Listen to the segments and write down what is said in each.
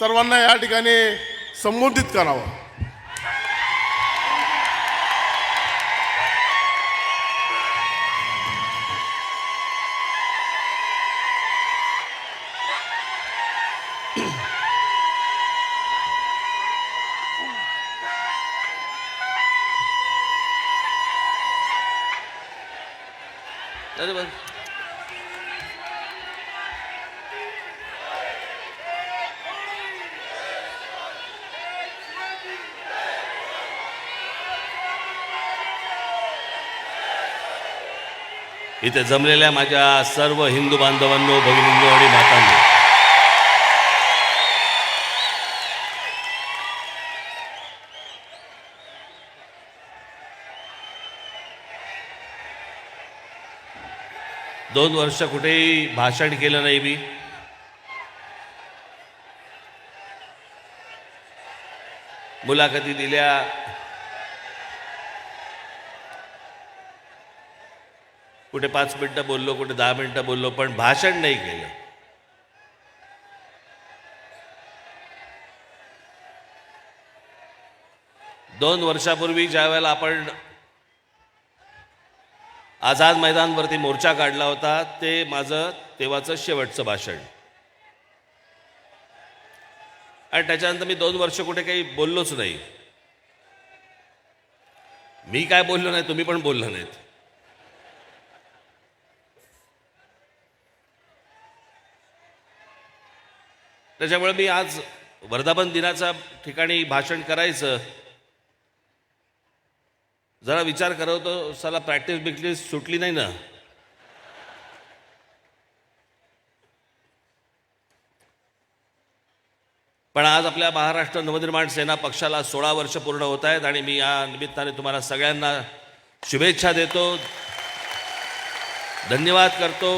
सर्वांना या ठिकाणी संबोधित करावं. अरे बस इथे जमलेल्या माझ्या सर्व हिंदू बांधवांनो, भगिनींनो आणि मातांनो, दोन वर्ष कुठेही भाषण केलं नाही मी. मुलाखती दिल्या, कुठे 5 मिनिटं बोललो, कुठे 10 मिनिटं बोललो, पण भाषण नाही केलं. दोन वर्षापूर्वी ज्या वेळेला आपण आझाद मैदानवरती मोर्चा काढला होता, ते माझं तेव्हाचं शेवटचं भाषण. आणि त्याच्यानंतर मी 2 वर्ष कुठे काही बोललोच नाही. मी काय बोललो नाही, तुम्ही पण बोललो नाहीत. त्याच्यामुळे मी आज वर्धापन दिनाच्या ठिकाणी भाषण करायचं जरा विचार करत होतो. साला प्रॅक्टिस सुटली नाही ना. पण आज आपल्या महाराष्ट्र नवनिर्माण सेना पक्षाला 16 वर्ष पूर्ण होत आहेत आणि मी या निमित्ताने तुम्हाला सगळ्यांना शुभेच्छा देतो, धन्यवाद करतो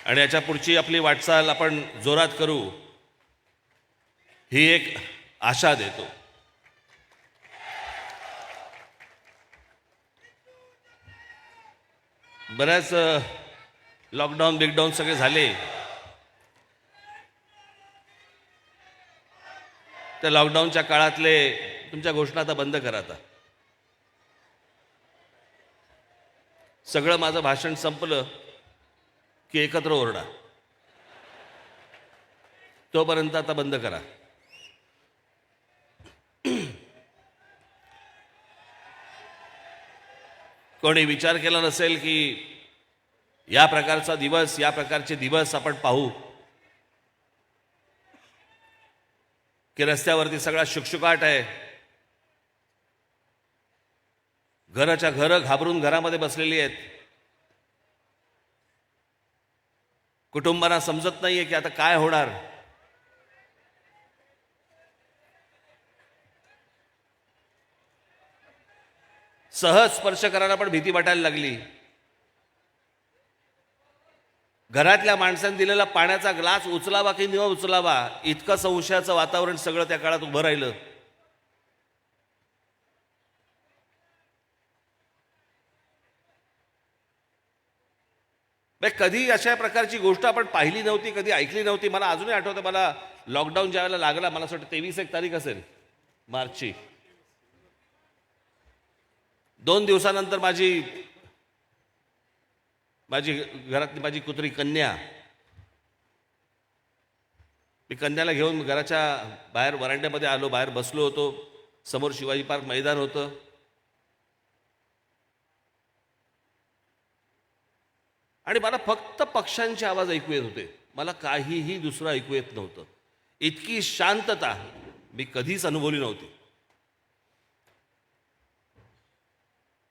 आणि याच्या पुढची आपली वाटचाल आपण जोरात करू ही एक आशा देतो. बऱ्याच लॉकडाऊन बिगडाऊन सगळे झाले. त्या लॉकडाऊनच्या काळातले तुमच्या घोषणा आता बंद करा. आता सगळं माझं भाषण संपलं की एकत्र ओरडा. तोपर्यंत आता बंद करा. कोणी विचार केला नसेल की या प्रकारचा दिवस, या प्रकारचे दिवस आपण पाहू की रस्त्यावरती सगळा शुकशुकाट आहे. घराच्या घरं घाबरून घरामध्ये बसलेली आहेत. कुटुंबांना समजत नाहीये की आता काय होणार. सहज स्पर्श करायला पण भीती वाटायला लागली. घरातल्या माणसांनी दिलेला पाण्याचा ग्लास उचलावा की न उचलावा इतकं संशयाचं वातावरण सगळं त्या काळात उभं राहिलं. कधी अशा प्रकारची गोष्ट आपण पाहिली नव्हती, कधी ऐकली नव्हती. मला अजूनही आठवतं, मला लॉकडाऊन ज्या वेळेला लागला, मला असं वाटतं 23 तारीख असेल मार्चची. 2 दिवसानंतर माझी घरातली माझी कुत्री कन्या, मी कन्याला घेऊन घराच्या बाहेर वरांड्यामध्ये आलो. बाहेर बसलो होतो. समोर शिवाजी पार्क मैदान होतं. आणि मला फक्त पक्ष्यांचे आवाज ऐकू येत होते. मला काहीही दुसरं ऐकू येत नव्हतं. इतकी शांतता मी कधीच अनुभवली नव्हती.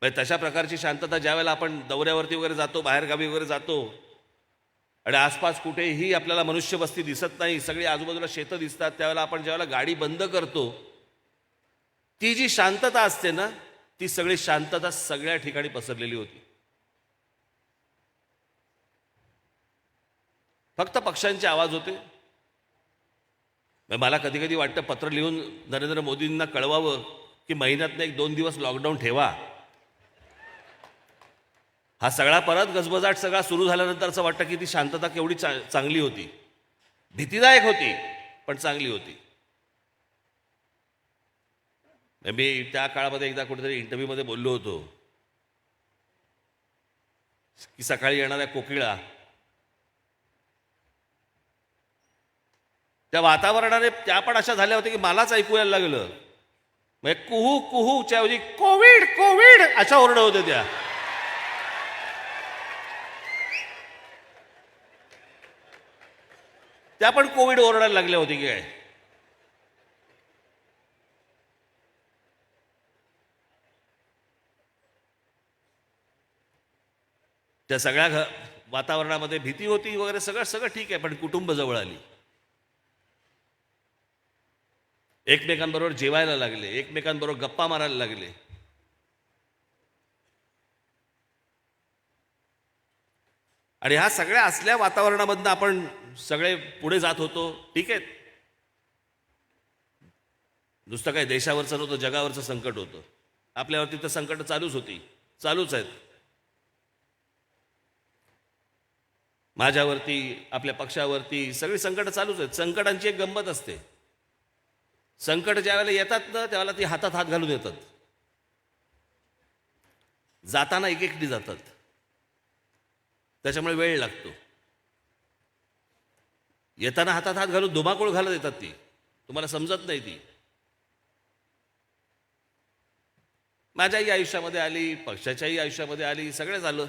तशा प्रकारची शांतता ज्या वेळेला आपण दौऱ्यावरती वगैरे जातो, बाहेरगावी वगैरे जातो आणि आसपास कुठेही आपल्याला मनुष्यवस्ती दिसत नाही, सगळी आजूबाजूला शेतं दिसतात, त्यावेळेला आपण ज्यावेळेला गाडी बंद करतो, ती जी शांतता असते ना, ती सगळी शांतता सगळ्या ठिकाणी पसरलेली होती. फक्त पक्ष्यांचे आवाज होते. मला कधी कधी वाटतं पत्र लिहून नरेंद्र मोदींना कळवावं की महिन्यातनं 1-2 दिवस लॉकडाऊन ठेवा. हा सगळा परत गजबजाट सगळा सुरू झाल्यानंतर असं वाटतं की ती शांतता केवढी चांगली होती. भीतीदायक होती पण चांगली होती. मी त्या काळामध्ये एकदा कुठेतरी इंटरव्ह्यूमध्ये बोललो होतो की सकाळी येणाऱ्या कोकिळा त्या वातावरणाने त्या पण अशा झाल्या होत्या की मलाच ऐकू यायला लागलं. म्हणजे कुहू कुहूच्या ऐवजी कोविड कोविड अशा ओरडत होत्या त्या. त्या पण कोविड ओरडायला लागल्या होत्या की काय. त्या सगळ्या वातावरणामध्ये भीती होती वगैरे सगळं सगळं ठीक आहे, पण कुटुंब जवळ आली. एकमेकांबरोबर जेवायला लागले, एकमेकांबरोबर गप्पा मारायला लागले. आणि ह्या सगळ्या असल्या वातावरणामधनं आपण सगळे पुढे जात होतो. ठीक आहे, नुसतं काही देशावरचं नव्हतं, जगावरचं संकट होतं. आपल्यावरती तर संकट चालूच होती, चालूच आहेत. माझ्यावरती, आपल्या पक्षावरती सगळी संकट चालूच आहेत. संकटांची एक गंमत असते, संकट ज्यावेळेला येतात ना त्यावेळेला ती हातात हात घालून येतात. जाताना एक एकटी जातात, त्याच्यामुळे वेळ लागतो. येताना हातात हात घालून धुमाकूळ घालत येतात, ती तुम्हाला समजत नाही. ती माझ्याही आयुष्यामध्ये आली, पक्षाच्याही आयुष्यामध्ये आली, सगळं झालं.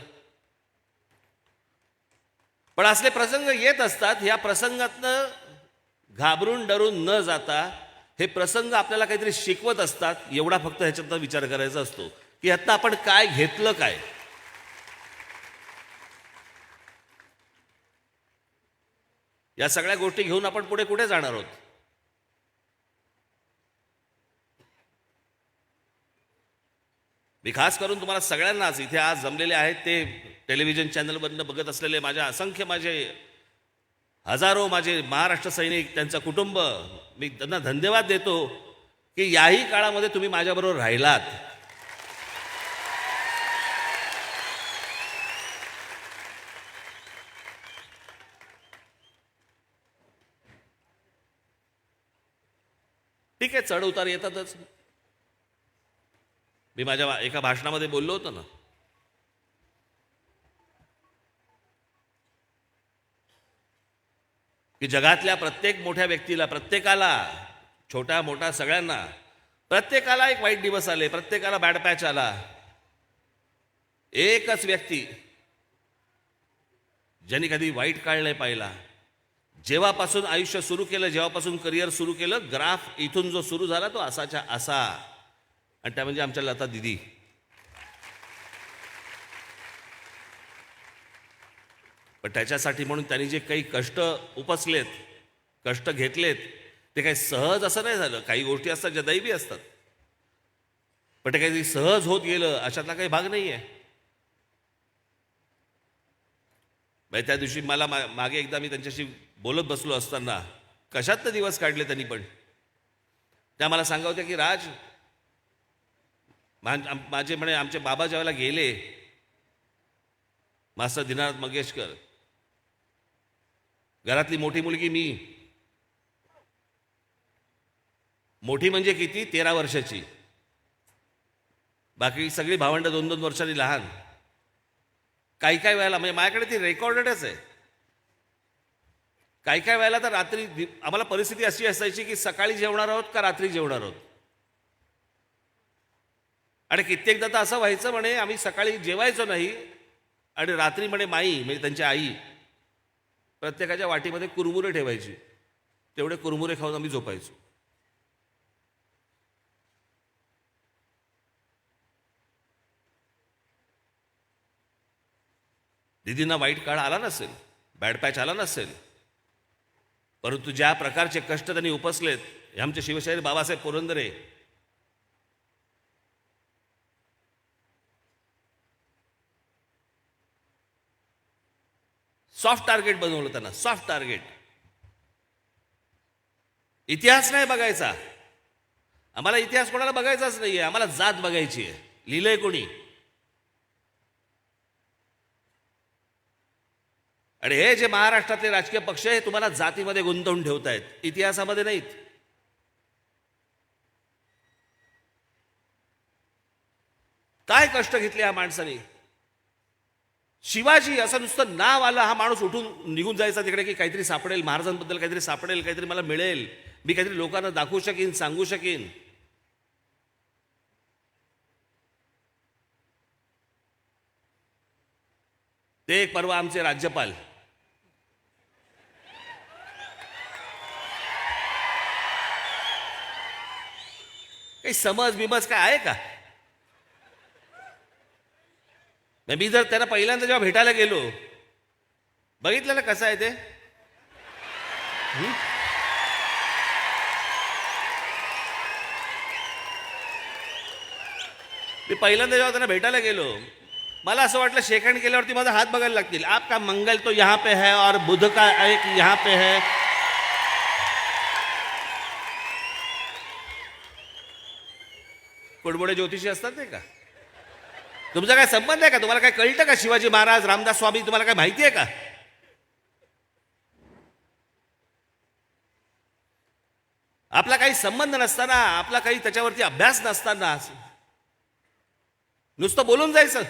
पण असले प्रसंग येत असतात. या प्रसंगातनं घाबरून डरून न जाता हे प्रसंग आपल्याला काहीतरी शिकवत असतात. एवढा फक्त ह्याच्यातनं विचार करायचा असतो की आता आपण काय घेतलं, काय या सगळ्या गोष्टी घेऊन आपण पुढे कुठे जाणार आहोत. मी खास करून तुम्हाला सगळ्यांनाच इथे आज जमलेले आहेत ते टेलिव्हिजन चॅनलवरनं बघत असलेले माझे हजारो माझे महाराष्ट्र सैनिक, त्यांचं कुटुंब, मी त्यांना धन्यवाद देतो की याही काळामध्ये तुम्ही माझ्याबरोबर राहिलात. ठीक आहे, चढ उतार येतातच. मी माझ्या एका भाषणामध्ये बोललो होतो ना, की जगातल्या प्रत्येक मोठ्या व्यक्तीला, प्रत्येकाला, छोटा मोठा सगळ्यांना, प्रत्येकाला एक वाईट दिवस आले, प्रत्येकाला बॅड पॅच आला. एकच व्यक्ती ज्यांनी कधी वाईट काळ नाही पाहिला, जेव्हापासून आयुष्य सुरू केलं, जेव्हापासून करिअर सुरू केलं, ग्राफ इथून जो सुरू झाला तो असाच्या असा, आणि त्या म्हणजे आमच्या लता दिदी. पण त्याच्यासाठी म्हणून त्यांनी जे काही कष्ट उपसलेत, कष्ट घेतलेत, ते काही सहज असं नाही झालं. काही गोष्टी असतात ज्या दैवी असतात, पण ते काही सहज होत गेलं अशातला काही भाग नाही आहे. त्या दिवशी मला मागे एकदा मी त्यांच्याशी बोलत बसलो असताना कशात तर दिवस काढले त्यांनी, पण त्या मला सांगा होत्या की राज, माझे म्हणे आमचे बाबा ज्यावेळेला गेले, मास्टर दीनानाथ मंगेशकर, घरातली मोठी मुलगी मी, मोठी म्हणजे किती, 13 वर्षाची, बाकी सगळी भावंड 2-2 वर्षांनी लहान. काही काही वेळेला, म्हणजे माझ्याकडे ती रेकॉर्डेडच आहे, काही काही वेळेला तर रात्री आम्हाला परिस्थिती अशी असायची की सकाळी जेवणार आहोत का रात्री जेवणार आहोत. आणि कित्येकदा तर असं व्हायचं म्हणे आम्ही सकाळी जेवायचो नाही आणि रात्री म्हणे माई, म्हणजे त्यांची आई, प्रत्येकाच्या वाटीमध्ये कुरमुरे ठेवायची. तेवढे कुरमुरे खाऊन आम्ही झोपायचो. दिदींना वाईट काळ आला नसेल, बॅड पॅच आला नसेल, परंतु ज्या प्रकारचे कष्ट त्यांनी उपसलेत, हे आमचे शिवशाहीर बाबासाहेब पुरंदरे, सॉफ्ट टार्गेट बनवलं त्यांना, सॉफ्ट टार्गेट. इतिहास नाही बघायचा आम्हाला, इतिहास कोणाला बघायचाच नाहीये, आम्हाला जात बघायची आहे. लिहिलंय कोणी? आणि हे जे महाराष्ट्रातले राजकीय पक्ष हे तुम्हाला जातीमध्ये गुंतवून ठेवतायत, इतिहासामध्ये नाहीत. काय कष्ट घेतले या माणसाने. शिवाजी असं नुसतं नाव आलं, हा माणूस उठून निघून जायचा तिकडे की काहीतरी सापडेल, महाराजांबद्दल काहीतरी सापडेल, काहीतरी मला मिळेल, मी काहीतरी लोकांना दाखवू शकीन, सांगू शकीन. ते एक परवा आमचे राज्यपाल काही समज बिमज काय आहे का. मी जर त्यांना पहिल्यांदा जेव्हा भेटायला गेलो, बघितलं ना कसं आहे ते. मी पहिल्यांदा जेव्हा त्यांना भेटायला गेलो, मला असं वाटलं शेक हँड केल्यावरती माझा हात बघायला लागतील. आपका मंगल तो यहाँ पे है और बुध का एक यहाँ पे है. कुडबुडे ज्योतिषी असतात नाही का. तुमचा काय संबंध आहे का. तुम्हाला काय कळतं का शिवाजी महाराज, रामदास स्वामी तुम्हाला काय माहिती आहे का. आपला काही संबंध नसताना, आपला काही त्याच्यावरती अभ्यास नसताना नुसतं बोलून जायचं.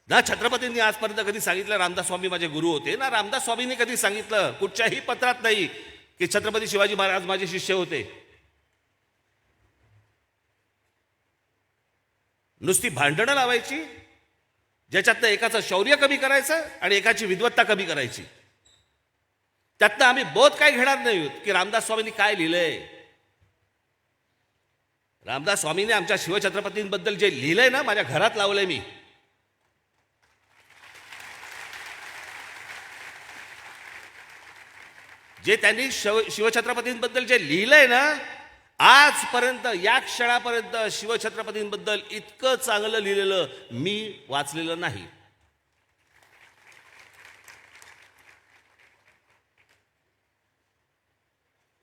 ना छत्रपतींनी आजपर्यंत कधी सांगितलं रामदास स्वामी माझे गुरु होते, ना रामदास स्वामींनी कधी सांगितलं कुठच्याही पत्रात नाही की छत्रपती शिवाजी महाराज माझे शिष्य होते. नुसती भांडणं लावायची, ज्याच्यातनं एकाचं शौर्य कमी करायचं आणि एकाची विद्वत्ता कमी करायची. त्यातनं आम्ही बोध काय घेणार नाही की रामदास स्वामींनी काय लिहिलंय. रामदास स्वामींनी आमच्या शिवछत्रपतींबद्दल जे लिहिलंय ना, माझ्या घरात लावलंय मी. जे त्यांनी शिवछत्रपतींबद्दल जे लिहिलंय ना, आजपर्यंत या क्षणापर्यंत शिवछत्रपतींबद्दल इतकं चांगलं लिहिलेलं मी वाचलेलं नाही.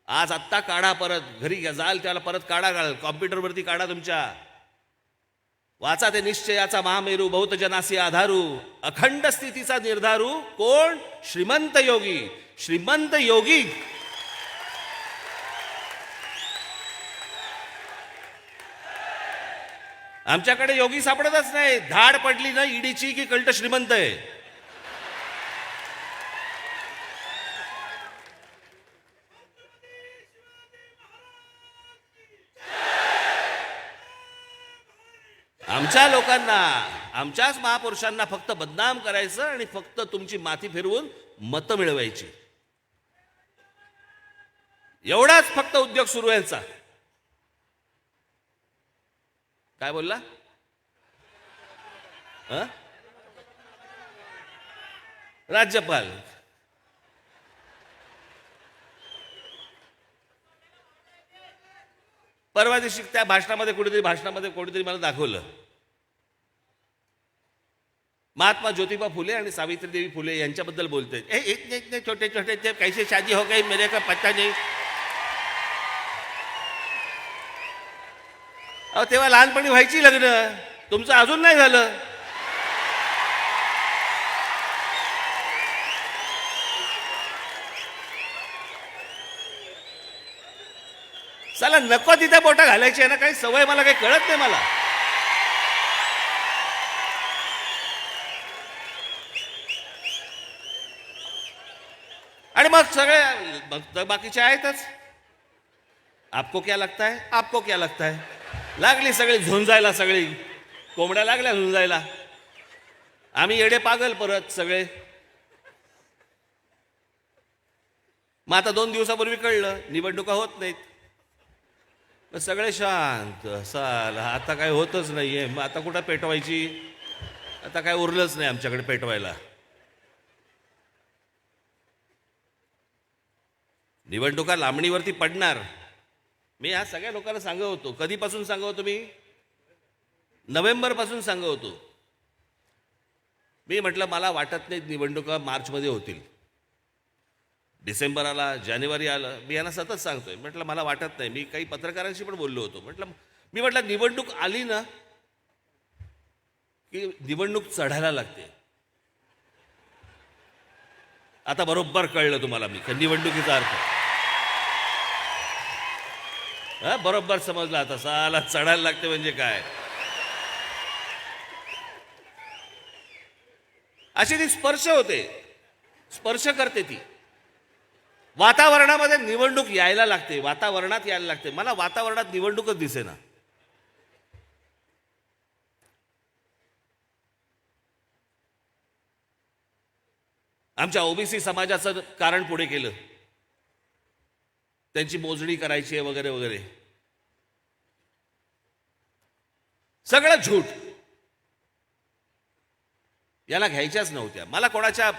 आज आत्ता काढा, परत घरी जाल त्याला परत काढा, कॉम्प्युटरवरती काढा तुमच्या. वाचा ते निश्चयाचा महामेरू, बहुत जनासी आधारू, अखंड स्थितीचा निर्धारू. कोण. श्रीमंत योगी. श्रीमंत योगी. आमच्याकडे योगी सापडतच नाही. धाड पडली ना ईडीची की कळतं श्रीमंत आहे. आमच्या लोकांना, आमच्याच महापुरुषांना फक्त बदनाम करायचं आणि फक्त तुमची माथी फिरवून मतं मिळवायची, एवढाच फक्त उद्योग सुरू आहे यांचा. काय बोलला. राज्यपाल परवा दिवशी त्या भाषणामध्ये कोणीतरी मला दाखवलं, महात्मा ज्योतिबा फुले आणि सावित्रीदेवी फुले यांच्याबद्दल बोलते. इतने छोटे छोटे थे, कैसे शादी हो गई मेरे का पत्ता नाही. अहो तेव्हा लहानपणी व्हायची लग्न, तुमचं अजून नाही झालं. चला नको तिथे बोटा घालायची आहे ना, काही सवय मला काही कळत नाही मला. आणि मग सगळे बाकीचे आहेतच. आपको क्या लगता है, आपको क्या लगता है. लागली सगळी झुंजायला, सगळी कोंबड्या लागल्या झुंजायला. आम्ही येडे पागल परत सगळे. मग आता 2 दिवसापूर्वी कळलं निवडणुका होत नाहीत. सगळे शांत. साला आता काय होतच नाहीये, मग आता कुठं पेटवायची. आता काय उरलंच नाही आमच्याकडे पेटवायला. निवडणुका लांबणीवरती पडणार. मी या सगळ्या लोकांना सांगत होतो. कधीपासून सांगत होतो मी. नोव्हेंबरपासून सांगत होतो. मी म्हटलं मला वाटत नाही निवडणुका मार्चमध्ये होतील. डिसेंबर आला, जानेवारी आलं, मी यांना सतत सांगतोय. म्हटलं मला वाटत नाही. मी काही पत्रकारांशी पण बोललो होतो. म्हटलं मी म्हटलं निवडणूक आली ना की निवडणूक चढायला लागते. आता बरोबर कळलं तुम्हाला मी निवडणुकीचा अर्थ. बरोबर समजला आता. साला चढायला लागते म्हणजे काय. अशी ती स्पर्श होते, स्पर्श करते ती. वातावरणामध्ये निवडणूक यायला लागते, वातावरणात यायला लागते. मला वातावरणात निवडणूकच दिसेना. आमच्या ओबीसी समाजाचं कारण पुढे केलं, त्यांची मोजणी करायची आहे वगैरे वगैरे. सगळं झूट. याला घ्यायच्याच नव्हत्या. मला कोणाच्या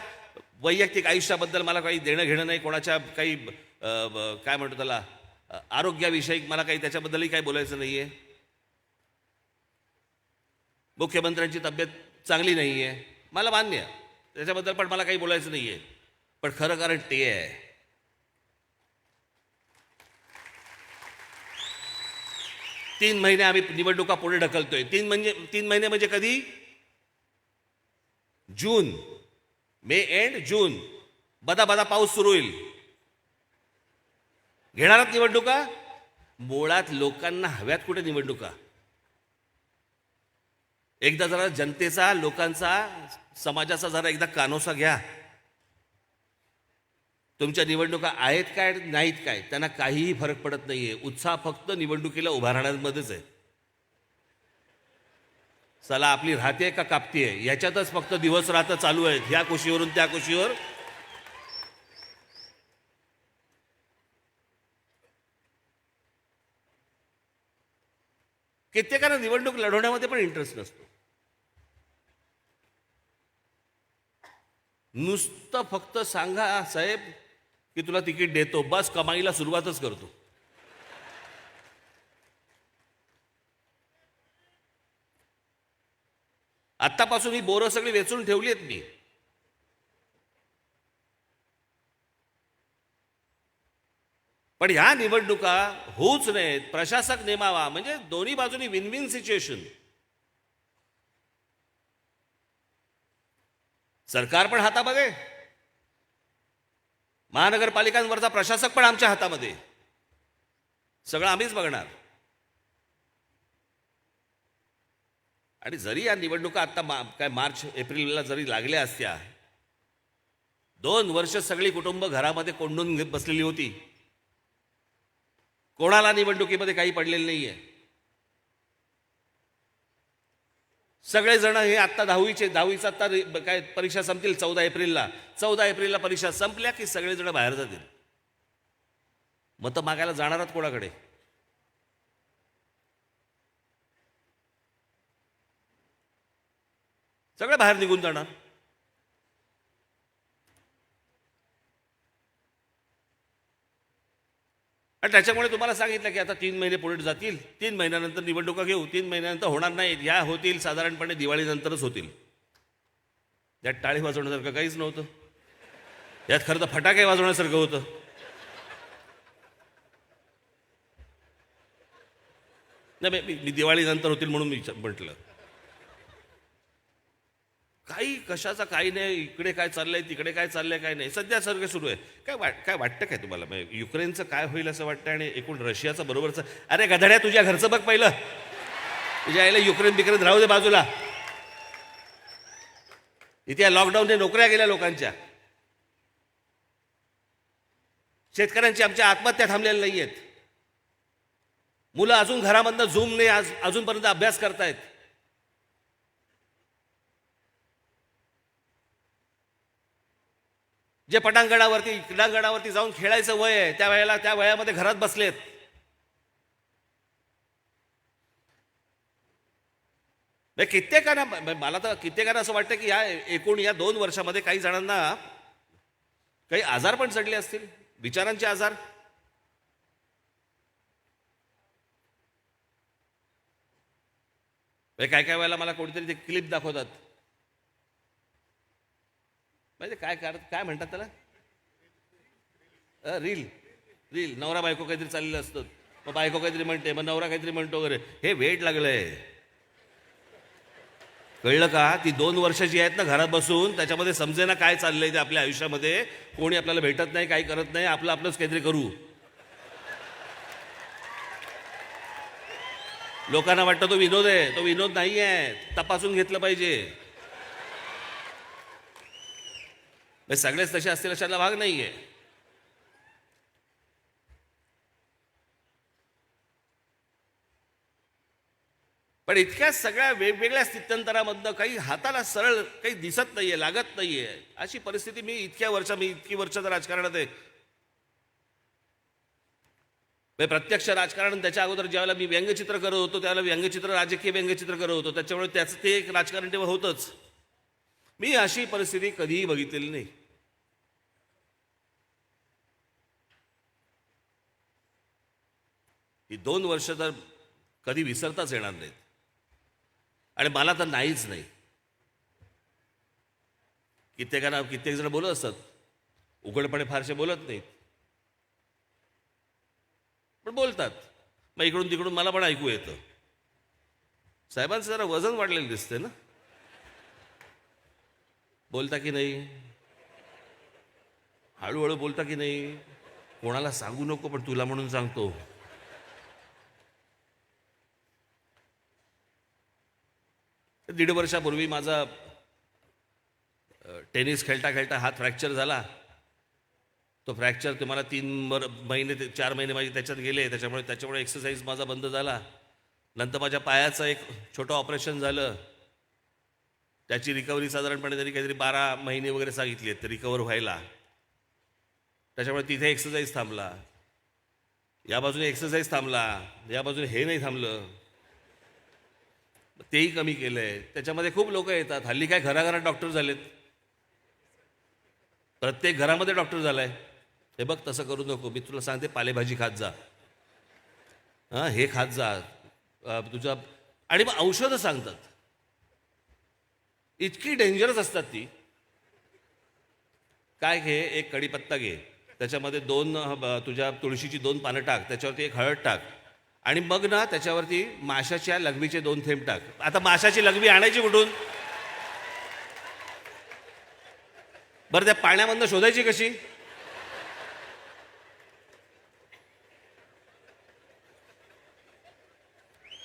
वैयक्तिक आयुष्याबद्दल मला काही देणं घेणं नाही. कोणाच्या काही काय म्हणतो त्याला आरोग्याविषयी मला काही त्याच्याबद्दलही काही बोलायचं नाहीये. मुख्यमंत्र्यांची तब्येत चांगली नाहीये, मला मान्य आहे. त्याच्याबद्दल पण मला काही बोलायचं नाहीये. पण खरं कारण ते आहे, 3 महिने आम्ही निवडणुका पुढे ढकलतोय. 3 महिने म्हणजे कधी? जून, मे एंड जून. बदा पाऊस सुरू होईल. घेणारात निवडणुका. मुळात लोकांना हव्यात कुठे निवडणुका. एकदा जरा जनतेचा, लोकांचा, समाजाचा जरा एकदा कानोसा घ्या. तुमच्या निवडणुका आहेत काय नाहीत काय त्यांना काहीही फरक पडत नाहीये. उत्साह फक्त निवडणुकीला उभा राहण्यामध्येच आहे. चला आपली राहते का कापतीये याच्यातच फक्त दिवस रात्र चालू आहेत, ह्या कुशीवरून त्या कुशीवर. कित्येकांना निवडणूक लढवण्यामध्ये पण इंटरेस्ट नसतो. नुसतं फक्त सांगा साहेब की तुला तिकीट देतो, बस कमाईला सुरुवातच करतो. आत्तापासून ही बोरं सगळी वेचून ठेवली आहेत मी. पण ह्या निवडणुका होऊच नाहीत, प्रशासक नेमावा, म्हणजे दोन्ही बाजूनी विन विन सिच्युएशन. सरकार पण हातामध्ये, महानगरपालिकांवरचा प्रशासक पण आमच्या हातामध्ये. सगळं आम्हीच बघणार. आणि जरी या निवडणुका आता काय मार्च एप्रिलला जरी लागल्या असत्या, 2 वर्ष सगळी कुटुंब घरामध्ये कोंडून बसलेली होती. कोणाला निवडणुकीमध्ये काही पडलेलं नाहीये. सगळेजण हे आत्ता दहावीचा आता काय परीक्षा संपतील 14 एप्रिलला. 14 एप्रिलला परीक्षा संपल्या की सगळेजण बाहेर जातील. मतं मागायला जाणार आहात कोणाकडे? सगळे बाहेर निघून जाणार. आणि त्याच्यामुळे तुम्हाला सांगितलं की आता 3 महिने पुढे जातील, 3 महिन्यानंतर निवडणुका घेऊ. 3 महिन्यानंतर होणार नाहीत, ह्या होतील साधारणपणे दिवाळीनंतरच होतील. यात टाळी वाजवण्यासारखं काहीच नव्हतं. यात खरं तर फटाके वाजवण्यासारखं होतं. नाही, मी दिवाळीनंतर होतील म्हणून मी म्हटलं. काही कशाचा काही नाही. इकडे काय चाललंय, तिकडे काय चाललंय, काय नाही. सध्या सारखं सुरू आहे. काय वाटतं काय तुम्हाला? युक्रेनचं काय होईल असं वाटतं आणि एकूण रशियाचं बरोबरचं. अरे गधड्या, तुझ्या घरचं बघ पहिलं. तुझ्या आईला युक्रेन राहू दे बाजूला. इथे लॉकडाऊनने नोकऱ्या गेल्या लोकांच्या. शेतकऱ्यांची आमच्या आत्महत्या थांबलेल्या नाही आहेत. मुलं अजून घरामधनं झूमने अजूनपर्यंत अभ्यास करतायत. जे पटांगणावरती क्रीडांगणावरती जाऊन खेळायचं वय आहे त्या वयामध्ये घरात बसलेत. कित्येकांना, मला तर कित्येकांना असं वाटतं की या 2 वर्षामध्ये काही जणांना काही आजार पण चढले असतील, विचारांचे आजार. काय काय वेळेला मला कोणीतरी ते क्लिप दाखवतात. म्हणजे काय म्हणतात त्याला, रील नवरा बायको काहीतरी चाललेलं असतं. मग बायको काहीतरी म्हणते, मग नवरा काहीतरी म्हणतो वगैरे. हे वेड लागलंय. कळलं का? ती 2 वर्षाची आहेत ना घरात बसून, त्याच्यामध्ये समजे ना काय चाललंय ते आपल्या आयुष्यामध्ये. कोणी आपल्याला भेटत नाही, काही करत नाही, आपलं आपलंच काहीतरी करू. लोकांना वाटतं तो विनोद आहे. तो विनोद नाही आहे, तपासून घेतलं पाहिजे. सगळेच तसे असतील अशातला भाग नाहीये. पण इतक्या सगळ्या वेगवेगळ्या स्थित्यंतरामधनं काही हाताला सरळ काही दिसत नाहीये, लागत नाहीये, अशी परिस्थिती. मी इतकी वर्ष तर राजकारणात आहे. प्रत्यक्ष राजकारण, त्याच्या अगोदर ज्यावेळेला मी व्यंगचित्र करत होतो त्यावेळेला व्यंगचित्र, राजकीय व्यंगचित्र करत होतो, त्याच्यामुळे त्याचं ते एक राजकारण तेव्हा होतंच. मी अशी परिस्थिती कधीही बघितलेली नाही. ही 2 वर्ष तर कधी विसरताच येणार नाहीत. आणि मला तर नाहीच नाही. कित्येक जण बोलत असतात, उघडपणे फारसे बोलत नाहीत, पण बोलतात. मग इकडून तिकडून मला पण ऐकू येतं. साहेबांचं जरा वजन वाढलेलं दिसतंय ना. बोलता की नाही, हळूहळू बोलता की नाही. कोणाला सांगू नको, पण तुला म्हणून सांगतो. दीड वर्षापूर्वी माझा टेनिस खेळता खेळता हात फ्रॅक्चर झाला. तो फ्रॅक्चर तुम्हाला 4 महिने माझे त्याच्यात गेले. त्याच्यामुळे एक्सरसाइज माझा बंद झाला. नंतर माझ्या पायाचं एक छोटं ऑपरेशन झालं. त्याची रिकव्हरी साधारणपणे तरी काहीतरी 12 महिने वगैरे सांगितली आहेत रिकवर व्हायला. त्याच्यामुळे तिथे एक्सरसाइज थांबला, या बाजूने एक्सरसाइज थांबला, या बाजूने हे नाही थांबलं, तेही कमी केलंय. त्याच्यामध्ये खूप लोक येतात. हल्ली काय घराघरात डॉक्टर झालेत, प्रत्येक घरामध्ये डॉक्टर झालाय. हे बघ, तसं करू नको, मी तुला सांगते पालेभाजी खात जा, हे खात जा तुझा. आणि मग औषधं सांगतात, इतकी डेंजरस असतात ती. काय घे, एक कढीपत्ता घे, त्याच्यामध्ये 2 तुझ्या तुळशीची 2 पानं टाक, त्याच्यावरती एक हळद टाक, आणि मग ना त्याच्यावरती माशाच्या लघवीचे 2 थेंब टाक. आता माशाची लघवी आणायची कुठून? बरं, त्या पाण्यामधनं शोधायची कशी?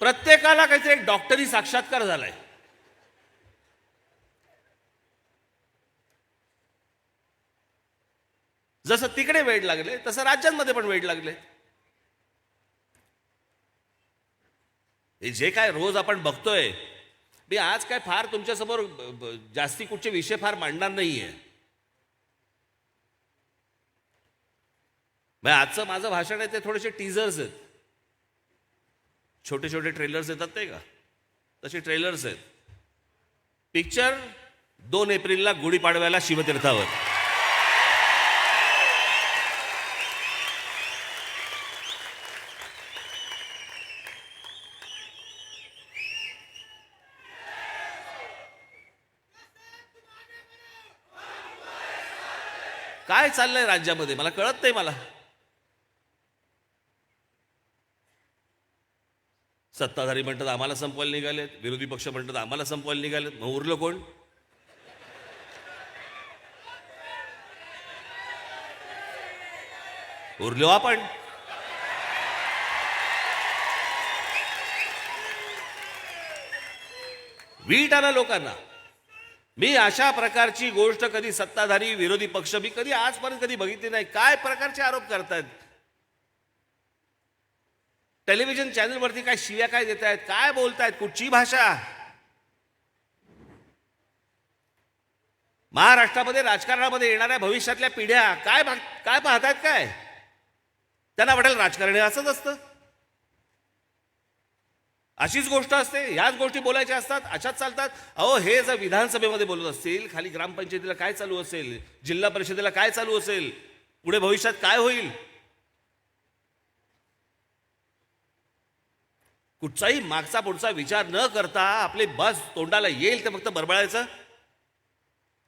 प्रत्येकाला काहीतरी एक डॉक्टरी साक्षात्कार झालाय. जसं तिकडे वेड लागले तसं राज्यांमध्ये पण वेड लागले. हे जे काय रोज आपण बघतोय, मी आज काय फार तुमच्यासमोर जास्ती कुठचे विषय फार मांडणार नाहीये. आजचं माझं भाषण आहे ते थोडेसे टीझर्स आहेत, छोटे छोटे ट्रेलर्स येतात ते का, तसे ट्रेलर्स आहेत. पिक्चर 2 एप्रिलला गुढीपाडव्याला शिवतीर्थावर. काय चाललंय राज्यामध्ये मला कळत नाही. मला सत्ताधारी म्हणतात आम्हाला संपवायला निघालेत, विरोधी पक्ष म्हणतात आम्हाला संपवायला निघालेत. मग उरलं कोण? उरलो आपण. वीट आला लोकांना. मी अशा प्रकारची गोष्ट कधी सत्ताधारी विरोधी पक्ष मी कधी आजपर्यंत कधी बघितली नाही. काय प्रकारचे आरोप करतायत, टेलिव्हिजन चॅनलवरती काय शिव्या काय देत आहेत, काय बोलतायत, कुठची भाषा. महाराष्ट्रामध्ये राजकारणामध्ये येणाऱ्या भविष्यातल्या पिढ्या काय काय पाहतायत, काय त्यांना वाटेल राजकारण असंच असतं, अशीच गोष्ट असते, ह्याच गोष्टी बोलायच्या असतात, अशाच चालतात. अहो, हे जर विधानसभेमध्ये बोलत असतील, खाली ग्रामपंचायतीला काय चालू असेल, जिल्हा परिषदेला काय चालू असेल, पुढे भविष्यात काय होईल, कुठचाही मागचा पुढचा विचार न करता आपले बस तोंडाला येईल ते फक्त बरबळायचं.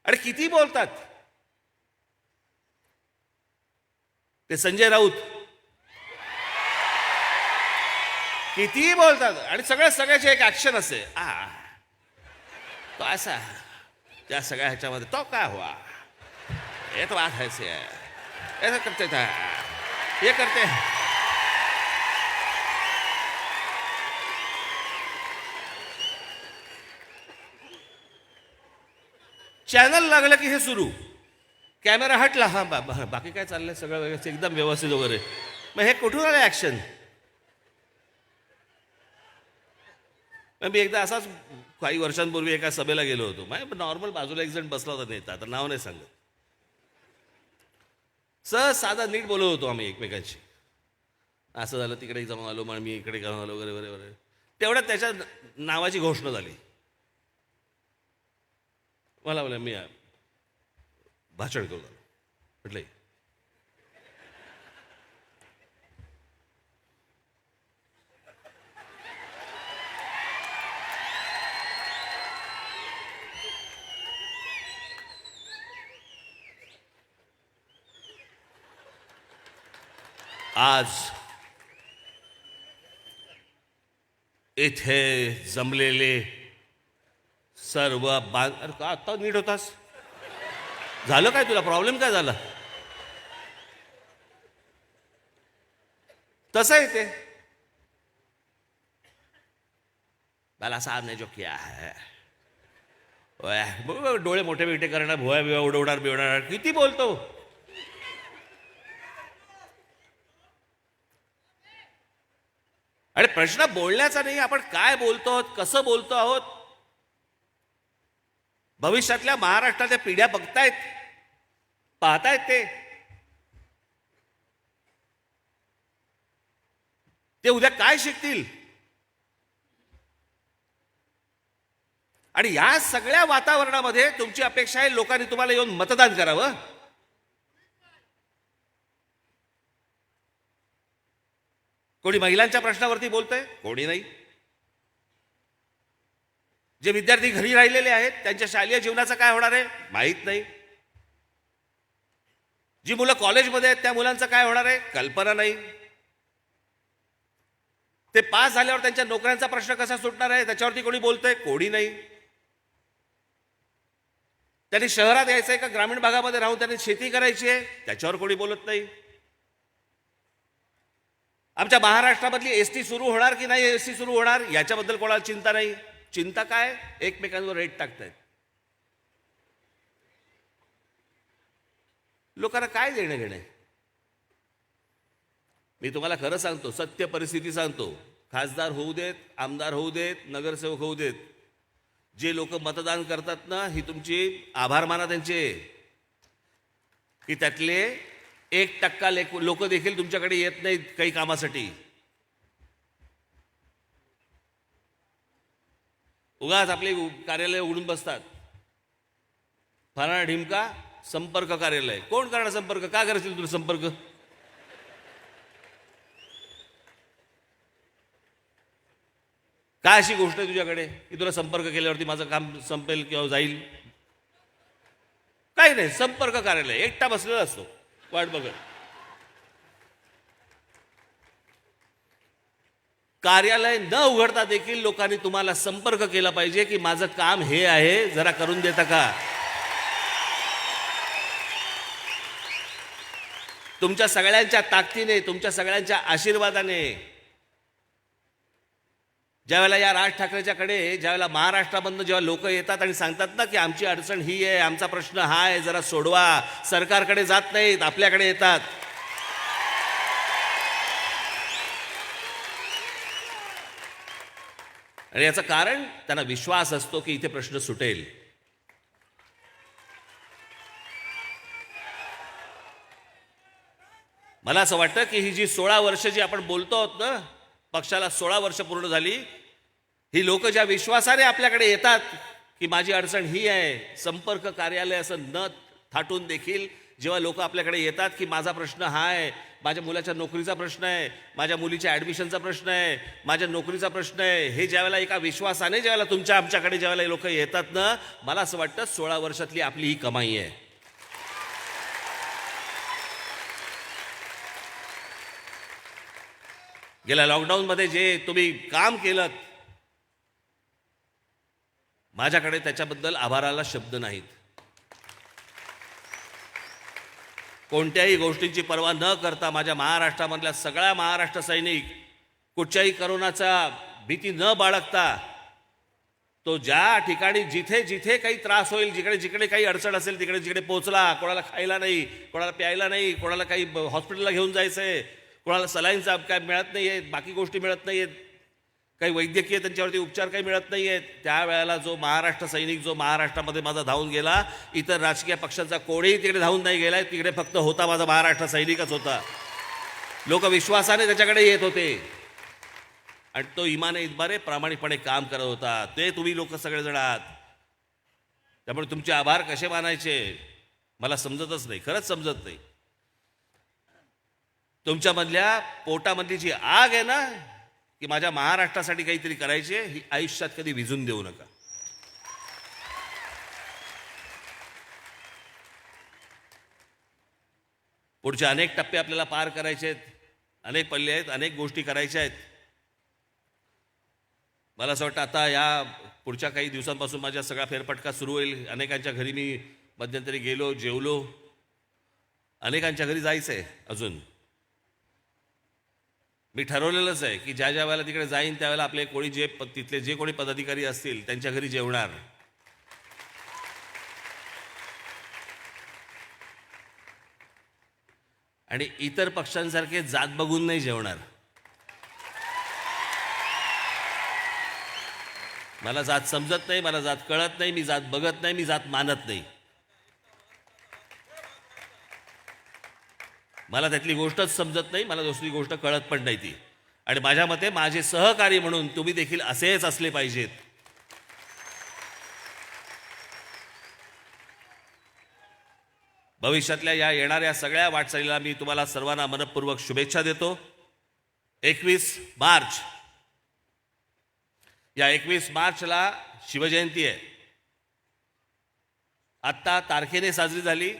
आणि किती बोलतात ते. संजय राऊत कितीही बोलतात आणि सगळ्याची एक ऍक्शन असते. तो असा त्या सगळ्या ह्याच्यामध्ये तो काय हुआ, ये तो बात है से ऐसा करते था, ये करते. चॅनल लागलं की हे सुरू, कॅमेरा हटला, हा बाकी काय चाललंय, सगळं व्यवस्थित एकदम व्यवस्थित वगैरे. मग हे कुठून आलं ऍक्शन? मी एकदा असाच काही वर्षांपूर्वी एका सभेला गेलो होतो. नॉर्मल बाजूला एक जण बसला होता नेता, आता नाव नाही सांगत. सहज साधा नीट बोलत होतो आम्ही एकमेकांशी. असं झालं, तिकडे जाऊन आलो, मग मी इकडे जाऊन आलो वगैरे वगैरे वगैरे. तेवढ्यात त्याच्या नावाची घोषणा झाली. मला बोला मी भाषण करू झालं. म्हटलं आज इथे जमलेले सर्व अरे का आत्ता नीट होतास? झालं काय, तुला प्रॉब्लेम काय झाला? तसं आहे ते. बाला साहब ने जो किया है, डोळे मोठे बिठे करणार, भुया बिवा उडवणार बिवणार, किती बोलतो. आणि प्रश्न बोलण्याचा नाही, आपण काय बोलतो आहोत, कसं बोलतो आहोत. भविष्यातल्या महाराष्ट्राच्या पिढ्या बघतायत, पाहतायत ते उद्या काय शिकतील. आणि या सगळ्या वातावरणामध्ये तुमची अपेक्षा आहे लोकांनी तुम्हाला येऊन मतदान करावं. कोणी महिलांच्या प्रश्नावरती बोलतंय, कोणी नाही. जे विद्यार्थी घरी राहिलेले आहेत त्यांच्या शालेय जीवनाचं काय होणार आहे माहीत नाही. जी मुलं कॉलेजमध्ये आहेत त्या मुलांचं काय होणार आहे कल्पना नाही. ते पास झाल्यावर त्यांच्या नोकऱ्यांचा प्रश्न कसा सुटणार आहे त्याच्यावरती कोणी बोलतंय, कोणी नाही. त्यांनी शहरात यायचंय का ग्रामीण भागामध्ये राहून त्यांनी शेती करायची आहे त्याच्यावर कोणी बोलत नाही. आमच्या महाराष्ट्रामधली एसटी सुरू होणार की नाही एसटी सुरू होणार याच्याबद्दल कोणाला चिंता नाही. चिंता काय, एकमेकांवर रेट टाकतायत. लोकांना काय देणं घेणं. मी तुम्हाला खरं सांगतो, सत्य परिस्थिती सांगतो. खासदार होऊ देत, आमदार होऊ देत, नगरसेवक होऊ देत, जे लोक मतदान करतात ना, ही तुमची आभार माना त्यांचे, की त्यातले 1% लोक देखील तुमच्याकडे येत नाहीत काही कामासाठी. उगाच आपले कार्यालय उघडून बसतात. फलाना ढिमका संपर्क कार्यालय. कोण करणार संपर्क, का करायचं तुला संपर्क? काय अशी गोष्ट आहे तुझ्याकडे की तुला संपर्क केल्यावरती माझं काम संपेल किंवा जाईल? काही नाही, संपर्क कार्यालय एकटा बसलेला असतो वाट बघत. कार्यालय न उघडता देखील लोकांनी तुम्हाला संपर्क केला पाहिजे की माझं काम हे आहे, जरा करून देता का? तुमच्या सगळ्यांच्या ताकदीने, तुमच्या सगळ्यांच्या आशीर्वादाने ज्यावेळेला या राज ठाकरेच्याकडे, ज्यावेळेला महाराष्ट्रामधनं जेव्हा लोक येतात आणि सांगतात ना की आमची अडचण ही आहे, आमचा प्रश्न हा आहे, जरा सोडवा, सरकारकडे जात नाहीत, आपल्याकडे येतात. आणि याचं कारण त्यांना विश्वास असतो की इथे प्रश्न सुटेल. मला असं वाटतं की ही जी 16 वर्ष जी आपण बोलतो आहोत ना, पक्षाला 16 वर्ष पूर्ण झाली, ही लोक ज्या विश्वासाने आपल्याकडे येतात की माझी अडचण ही आहे, संपर्क कार्यालय असं न थाटून देखील जेव्हा लोक आपल्याकडे येतात की माझा प्रश्न हा आहे, माझ्या मुलाच्या नोकरीचा प्रश्न आहे, माझ्या मुलीच्या ॲडमिशनचा प्रश्न आहे, माझ्या नोकरीचा प्रश्न आहे, हे ज्यावेळेला एका विश्वासाने ज्यावेळेला आमच्याकडे ज्यावेळेला लोक येतात ना, मला असं वाटतं 16 वर्षातली आपली ही कमाई आहे. गेल्या लॉकडाऊनमध्ये जे तुम्ही काम केलं, माझ्याकडे त्याच्याबद्दल आभाराला शब्द नाहीत. कोणत्याही गोष्टींची पर्वा न करता माझ्या महाराष्ट्रामधल्या सगळ्या महाराष्ट्र सैनिक कुठच्याही करोनाचा भीती न बाळगता तो ज्या ठिकाणी जिथे जिथे काही त्रास होईल, जिकडे जिकडे काही अडचण असेल तिकडे जिकडे पोहोचला. कोणाला खायला नाही, कोणाला प्यायला नाही, कोणाला काही हॉस्पिटलला घेऊन जायचंय, कोणाला सलाईनचा काय मिळत नाही आहेत, बाकी गोष्टी मिळत नाही आहेत, काही वैद्यकीय त्यांच्यावरती उपचार काही मिळत नाही आहेत, त्यावेळेला जो महाराष्ट्र सैनिक जो महाराष्ट्रामध्ये माझा धावून गेला, इतर राजकीय पक्षांचा कोणीही तिकडे धावून नाही गेलाय, तिकडे फक्त होता माझा महाराष्ट्र सैनिकच होता. लोक विश्वासाने त्याच्याकडे येत होते आणि तो इमाने इतबारे प्रामाणिकपणे काम करत होता. ते तुम्ही लोक सगळेजण आहात. त्यामुळे तुमचे आभार कसे मानायचे मला समजतच नाही, खरंच समजत नाही. तुमच्यामधल्या पोटामधली जी आग आहे ना, की माझ्या महाराष्ट्रासाठी काहीतरी करायचे, ही आयुष्यात कधी विझून देऊ नका. पुढचे अनेक टप्पे आपल्याला पार करायचे आहेत, अनेक पल्ले आहेत, अनेक गोष्टी करायच्या आहेत. मला असं वाटतं आता या पुढच्या काही दिवसांपासून माझ्या सगळा फेरफटका सुरू होईल. अनेकांच्या घरी मी मध्यंतरी गेलो, जेवलो. अनेकांच्या घरी जायचं आहे अजून. मी ठरवलेलंच आहे की ज्या ज्या वेळेला तिकडे जाईन त्यावेळेला आपले कोणी तिथले जे कोणी पदाधिकारी असतील त्यांच्या घरी जेवणार. आणि इतर पक्षांसारखे जात बघून नाही जेवणार. मला जात समजत नाही, मला जात कळत नाही, मी जात बघत नाही, मी जात मानत नाही. मला त्यातली गोष्टच समजत नाही, मला दुसरी गोष्ट कळत पण नाही ती. आणि माझ्या मते माझे सहकारी म्हणून तुम्ही देखील असेच असले पाहिजेत. भविष्यातल्या या येणाऱ्या सगळ्या वाटचालीला मी तुम्हाला सर्वांना मनपूर्वक शुभेच्छा देतो. 21 मार्च, या 21 मार्चला शिवजयंती आहे. आत्ता तारखेने साजरी झाली,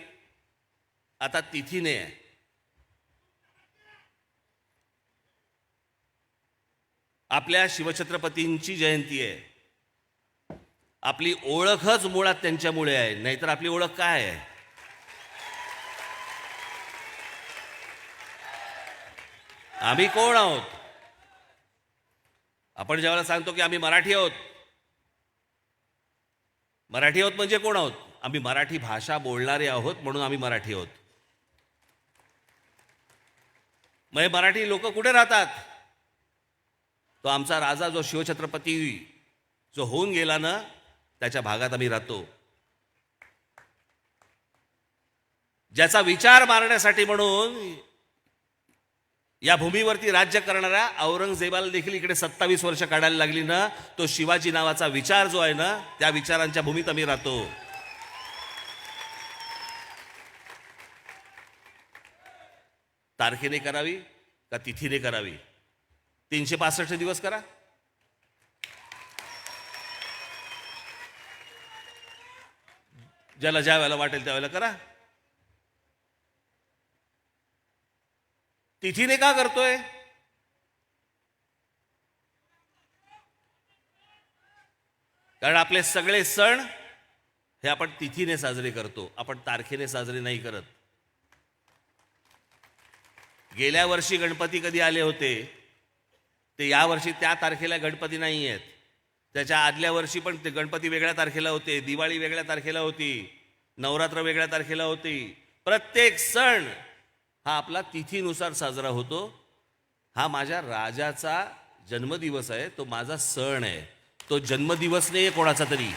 आता तिथीने आहे. आपल्या शिवछत्रपतींची जयंती आहे. आपली ओळखच मुळात त्यांच्यामुळे आहे, नाहीतर आपली ओळख काय आहे? आम्ही कोण आहोत? आपण ज्यावेळेला सांगतो की आम्ही मराठी आहोत, मराठी आहोत म्हणजे कोण आहोत? आम्ही मराठी भाषा बोलणारे आहोत म्हणून आम्ही मराठी आहोत. मग हे मराठी लोक कुठे राहतात? तो आमचा राजा जो शिवछत्रपती जो होऊन गेला ना, त्याच्या भागात आम्ही राहतो. ज्याचा विचार मारण्यासाठी म्हणून या भूमीवरती राज्य करणाऱ्या औरंगजेबाला देखील इकडे 27 वर्ष काढायला लागली ना, तो शिवाजी नावाचा विचार जो आहे ना, त्या विचारांच्या भूमीत आम्ही राहतो. तारखेने करावी का तिथीने करावी? 365 दिवस करा. ज्याला ज्या वेळेला वाटेल त्यावेळेला करा. तिथीने का करतोय? कारण आपले सगळे सण हे आपण तिथीने साजरे करतो, आपण तारखेने साजरे नाही करत. गेल्या वर्षी गणपती कधी आले होते ते यावर्षी त्या तारखेला गणपती नाही आहेत. त्याच्या आदल्या वर्षी पण ते गणपती वेगळ्या तारखेला होते, दिवाळी वेगळ्या तारखेला होती, नवरात्र वेगळ्या तारखेला होती. प्रत्येक सण हा आपला तिथीनुसार साजरा होतो. हा माझ्या राजाचा जन्मदिवस आहे, तो माझा सण आहे. तो जन्मदिवस नाही आहे कोणाचा तरी,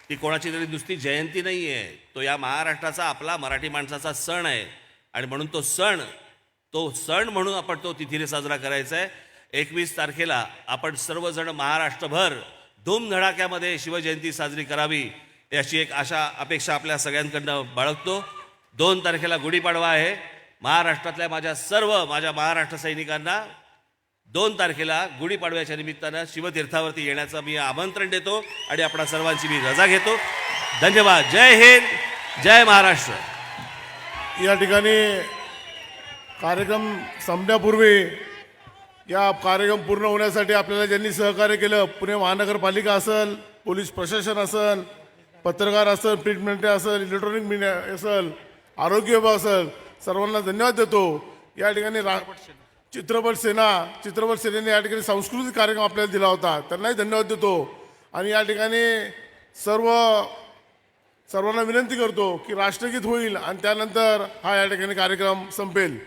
ती कोणाची तरी नुसती जयंती नाही आहे. तो या महाराष्ट्राचा, आपला मराठी माणसाचा सण आहे. आणि म्हणून तो सण म्हणून आपण तो तिथीने साजरा करायचा आहे. 21 तारखेला आपण सर्वजण महाराष्ट्रभर धूमधडाक्यामध्ये शिवजयंती साजरी करावी याची एक अपेक्षा आपल्या सगळ्यांकडनं बाळगतो. 2 तारखेला गुढीपाडवा आहे. महाराष्ट्रातल्या माझ्या महाराष्ट्र सैनिकांना 2 तारखेला गुढीपाडव्याच्या निमित्तानं शिवतीर्थावरती येण्याचं मी आमंत्रण देतो आणि आपणा सर्वांची मी रजा घेतो. धन्यवाद. जय हिंद, जय महाराष्ट्र. या ठिकाणी कार्यक्रम संपण्यापूर्वी या कार्यक्रम पूर्ण होण्यासाठी आपल्याला ज्यांनी सहकार्य केलं, पुणे महानगरपालिका असेल, पोलीस प्रशासन असेल, पत्रकार असेल, प्रिंट मीडिया असेल, इलेक्ट्रॉनिक मीडिया असेल, आरोग्य विभाग असेल, सर्वांना धन्यवाद देतो. या ठिकाणी चित्रपट सेनेने या ठिकाणी सांस्कृतिक कार्यक्रम आपल्याला दिला होता, त्यांनाही धन्यवाद देतो. आणि या ठिकाणी सर्वांना विनंती करतो की राष्ट्रगीत होईल आणि त्यानंतर हा या ठिकाणी कार्यक्रम संपेल.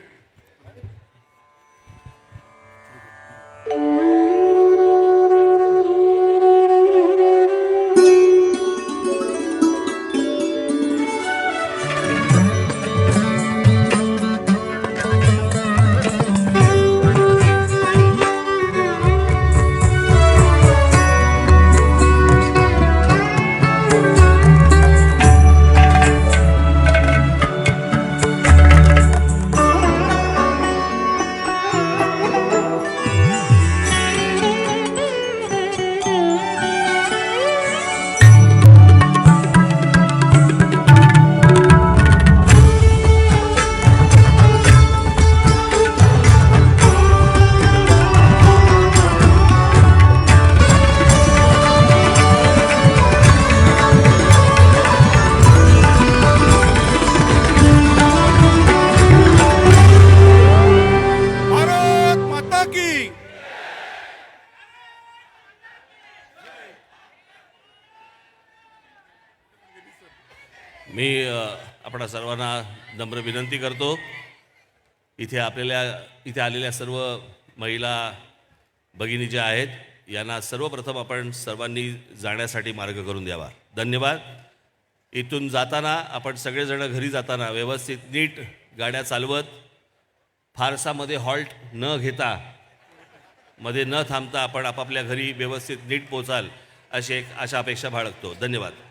भारत माता की. मी आपणा सर्वांना नम्र विनंती करतो, इथे आलेल्या सर्व महिला भगिनी ज्या आहेत यांना सर्वप्रथम आपण सर्वांनी जाण्यासाठी मार्ग करून द्यावा. धन्यवाद. इथून जाताना आपण सगळेजण घरी जाताना व्यवस्थित नीट गाड्या चालवत, फारसा मध्ये हॉल्ट न घेता, मध्ये न थांबता आपण आपापल्या घरी व्यवस्थित नीट पोचाल अशी एक आशा अपेक्षा बाळगतो. धन्यवाद.